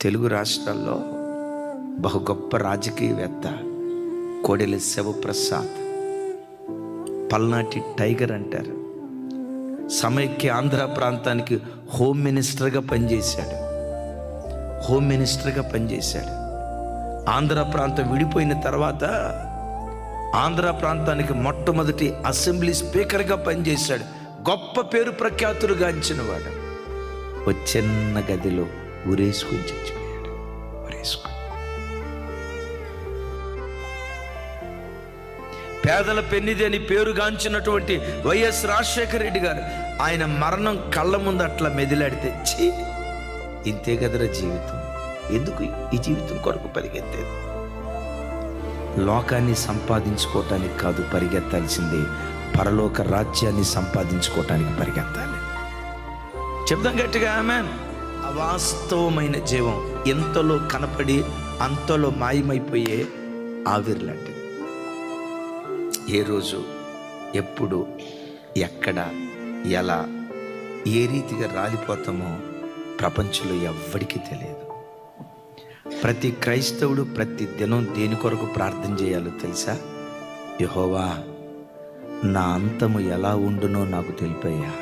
తెలుగు రాష్ట్రాల్లో బహు గొప్ప రాజకీయవేత్త కోడెల శివప్రసాద్, పల్నాటి టైగర్ అంటారు. సమైక్య ఆంధ్ర ప్రాంతానికి హోమ్ మినిస్టర్గా పనిచేశాడు. ఆంధ్ర ప్రాంతం విడిపోయిన తర్వాత ఆంధ్ర ప్రాంతానికి మొట్టమొదటి అసెంబ్లీ స్పీకర్గా పనిచేశాడు. గొప్ప పేరు ప్రఖ్యాతులు గాంచిన వాడు. ఓ చిన్న గదిలో ఊరేసుకుని చచ్చిపోయాడు. పేదల పెన్నిది అని పేరుగాంచినటువంటి వైఎస్ రాజశేఖర రెడ్డి గారు, ఆయన మరణం కళ్ళ ముందు అట్లా మెదిలాడితే, ఛీ ఇంతే కదరా జీవితం, ఎందుకు ఈ జీవితం కొరకు పరిగెత్తేది? లోకాన్ని సంపాదించుకోవటానికి కాదు పరిగెత్తాల్సిందే, పరలోక రాజ్యాన్ని సంపాదించుకోవటానికి పరిగెత్తాలి. చెప్దాం గట్టిగా ఆమేన్. అవాస్తవమైన జీవం ఎంతలో కనపడి అంతలో మాయమైపోయే ఆవిర్లాంటిది. ఏ రోజు, ఎప్పుడు, ఎక్కడ, ఎలా, ఏ రీతిగా రాలిపోతామో ప్రపంచంలో ఎవ్వడికి తెలియదు. ప్రతి క్రైస్తవుడు ప్రతి దినం దేని కొరకు ప్రార్థన చేయాలో తెలుసా? యెహోవా, నా అంతము ఎలా ఉండునో నాకు తెలిపయ్యా.